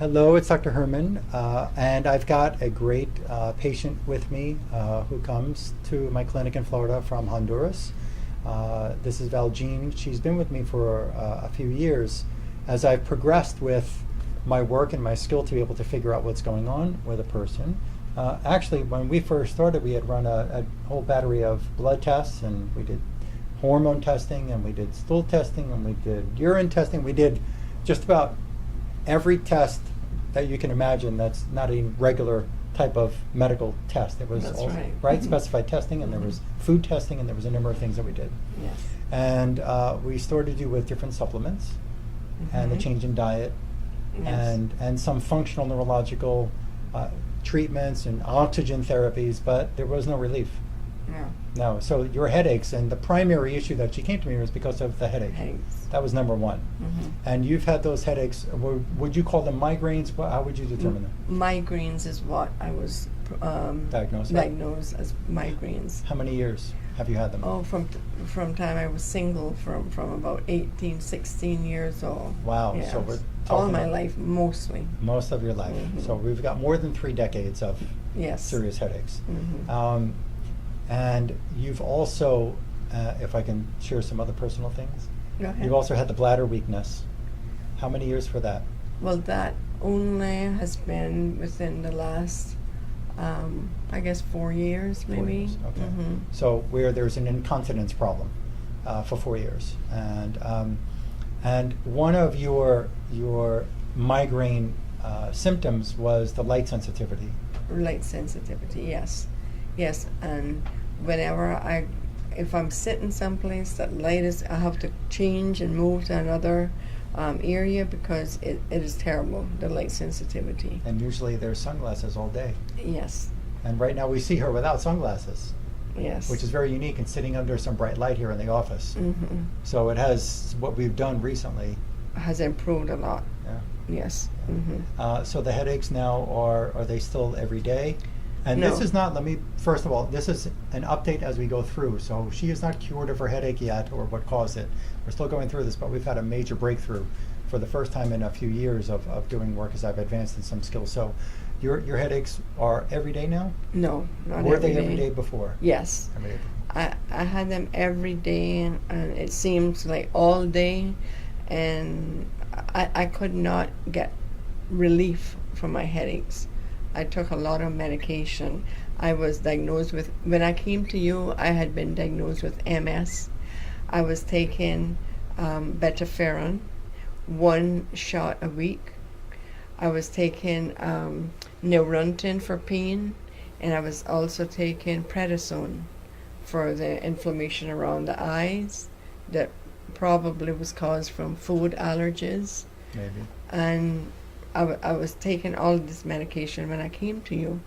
Hello, it's Dr. Herman, and I've got a great patient with me who comes to my clinic in Florida from Honduras. This is Valjean. She's been with me for a few years. As I've progressed with my work and my skill to be able to figure out what's going on with a person. Actually, when we first started, we had run a whole battery of blood tests, and we did hormone testing, and we did stool testing, and we did urine testing. We did just about every test that you can imagine that's not a regular type of medical test. It was That's all, right. Mm-hmm. specified testing, and there was food testing, and there was a number of things that we did. Yes. And we started you with different supplements and the Mhm. change in diet Yes. and some functional neurological treatments and oxygen therapies, but there was no relief. No. No. So your headaches, and the primary issue that she came to me was because of the headache. Headaches. That was number one. Mhm. And you've had those headaches. Would you call them migraines? How would you determine them? Migraines is what I was Diagnosed with? diagnosed as migraines. How many years have you had them? Oh, from time I was single, from about 18, 16 years old. Wow. Yes. So we're all talking my about life, mostly. most of your life. Mhm. So we've got more than 3 decades of Yes. serious headaches. Mhm. And you've also, if I can share some other personal things, Go ahead. you've also had the bladder weakness. How many years for that? Well, that only has been within the last, I guess, 4 years, 4 maybe. years, okay. Mhm. So where there's an incontinence problem for 4 years, and one of your migraine symptoms was the light sensitivity. Light sensitivity, yes. Yes, and whenever if I'm sitting someplace that light is, I have to change and move to another area because it is terrible, the light sensitivity. And usually there's sunglasses all day. Yes, And right now we see her without sunglasses, yes. which is very unique, and sitting under some bright light here in the office. Hmm. So it has, what we've done recently. Has improved a lot, Yeah. yes. Hmm. So the headaches now are they still every day? And No. this is not, first of all, this is an update as we go through. So she is not cured of her headache yet or what caused it. We're still going through this, but we've had a major breakthrough for the first time in a few years of doing work as I've advanced in some skills. So your headaches are every day now? No, not Were every they every day before? Yes. Every day before. I had them every day, and it seems like all day, and I could not get relief from my headaches. I took a lot of medication. I was diagnosed with, when I came to you, I had been diagnosed with MS. I was taking betaferon, 1 shot a week. I was taking Neurontin for pain, and I was also taking prednisone for the inflammation around the eyes that probably was caused from food allergies. Maybe. And I was taking all of this medication when I came to you,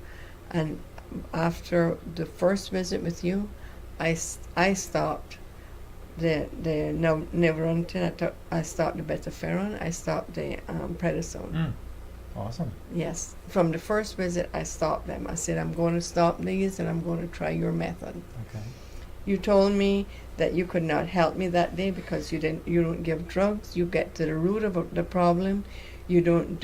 and after the first visit with you, I stopped the Neurontin. I stopped the betaferon. I stopped the prednisone. Awesome. Yes, from the first visit, I stopped them. I said, I'm going to stop these, and I'm going to try your method. Okay. You told me that you could not help me that day because you don't give drugs. You get to the root of the problem. You don't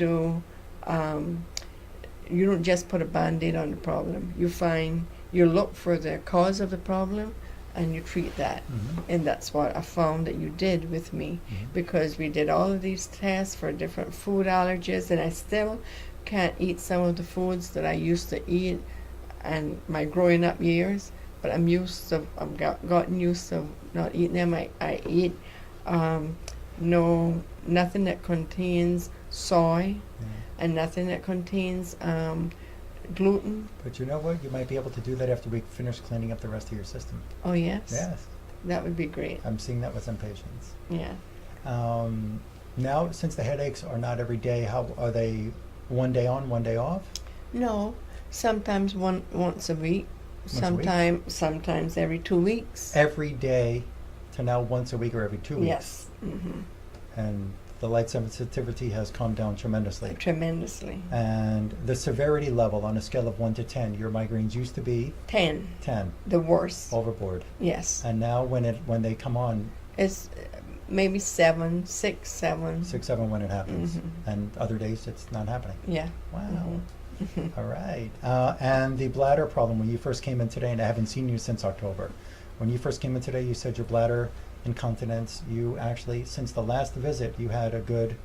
you don't just put a Band-Aid on the problem. You look for the cause of the problem, and you treat that. Mhm. And that's what I found that you did with me, Mhm. because we did all of these tests for different food allergies, and I still can't eat some of the foods that I used to eat and my growing up years. But I've gotten used to not eating them. I eat nothing that contains soy, Yeah. and nothing that contains gluten. But you know what? You might be able to do that after we finish cleaning up the rest of your system. Oh yes, Yes. that would be great. I'm seeing that with some patients. Yeah. Now, since the headaches are not every day, how are they? One day on, one day off? No, sometimes once a week. Once a week? Sometimes every 2 weeks. Every day to now once a week or every 2 weeks? Yes. Hmm. And the light sensitivity has come down tremendously. Tremendously. And the severity level on a scale of 1 to 10, your migraines used to be 10. 10, The worst. overboard. Yes. And now when they come on, It's maybe 7, 6, 7. 6, 7 when it happens, Mhm. and other days it's not happening. Yeah. Wow. Mhm. All right. And the bladder problem, when you first came in today, and I haven't seen you since October. When you first came in today, you said your bladder incontinence, you actually, since the last visit, you had a good,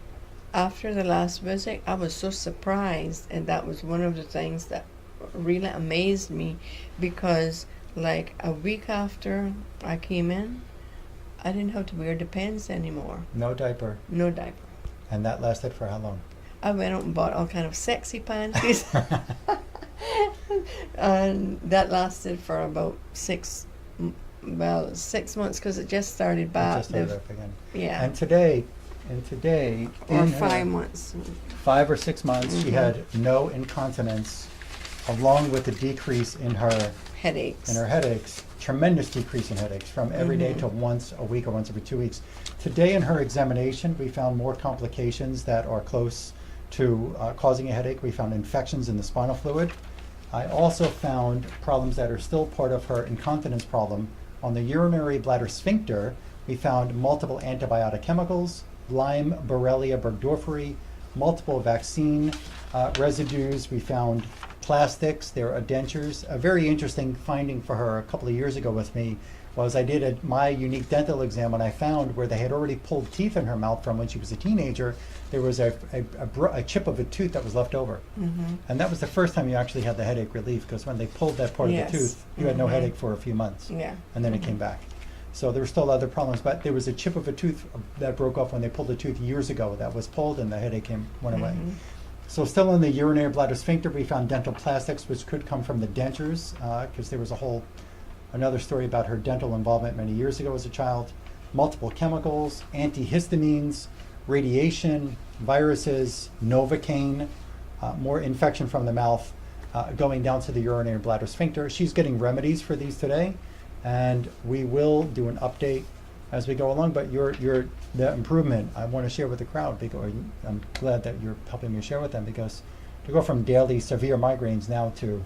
After the last visit, I was so surprised, and that was one of the things that really amazed me, because like a week after I came in, I didn't have to wear the pants anymore. no diaper. No diaper. And that lasted for how long? I went out and bought all kind of sexy panties. And that lasted for about 6 months, because it just started It back. just started up again. Yeah. And today, Or in her 5 months. 5 or 6 months, she Mhm. had no incontinence, along with a decrease in her Headaches. headaches, tremendous decrease in headaches from every day Mhm. to once a week or once every 2 weeks. Today in her examination, we found more complications that are close to causing a headache. We found infections in the spinal fluid. I also found problems that are still part of her incontinence problem. On the urinary bladder sphincter, we found multiple antibiotic chemicals, Lyme, Borrelia burgdorferi, multiple vaccine residues. We found plastics, there are dentures. A very interesting finding for her a couple of years ago with me was I did my unique dental exam, and I found where they had already pulled teeth in her mouth from when she was a teenager, there was a chip of a tooth that was left over. Mm-hmm. And that was the first time you actually had the headache relief, because when they pulled that part Yes. of the tooth, you had no Mhm. headache for a few months. Yeah. And then it Mhm. came back. So there were still other problems, but there was a chip of a tooth that broke off when they pulled the tooth years ago that was pulled, and the headache went away. Mhm. So still in the urinary bladder sphincter, we found dental plastics, which could come from the dentures, because there was another story about her dental involvement many years ago as a child. Multiple chemicals, antihistamines, radiation, viruses, Novocaine, more infection from the mouth, going down to the urinary bladder sphincter. She's getting remedies for these today, and we will do an update as we go along. But the improvement I want to share with the crowd, because I'm glad that you're helping me share with them, because to go from daily severe migraines now to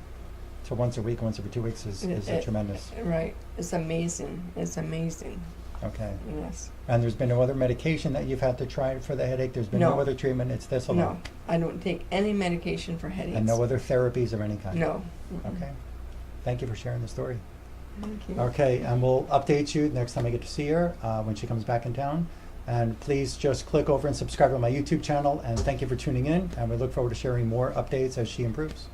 once a week, once every 2 weeks is tremendous. Right. It's amazing. It's amazing. Okay. Yes. And there's been no other medication that you've had to try for the headache? There's been no No. other treatment? It's this No, alone? I don't take any medication for headaches. And no other therapies of any kind? No. Mm-mm. Okay. Thank you for sharing the story. Thank you. Okay, and we'll update you next time I get to see her, when she comes back in town. And please just click over and subscribe to my YouTube channel, and thank you for tuning in, and we look forward to sharing more updates as she improves.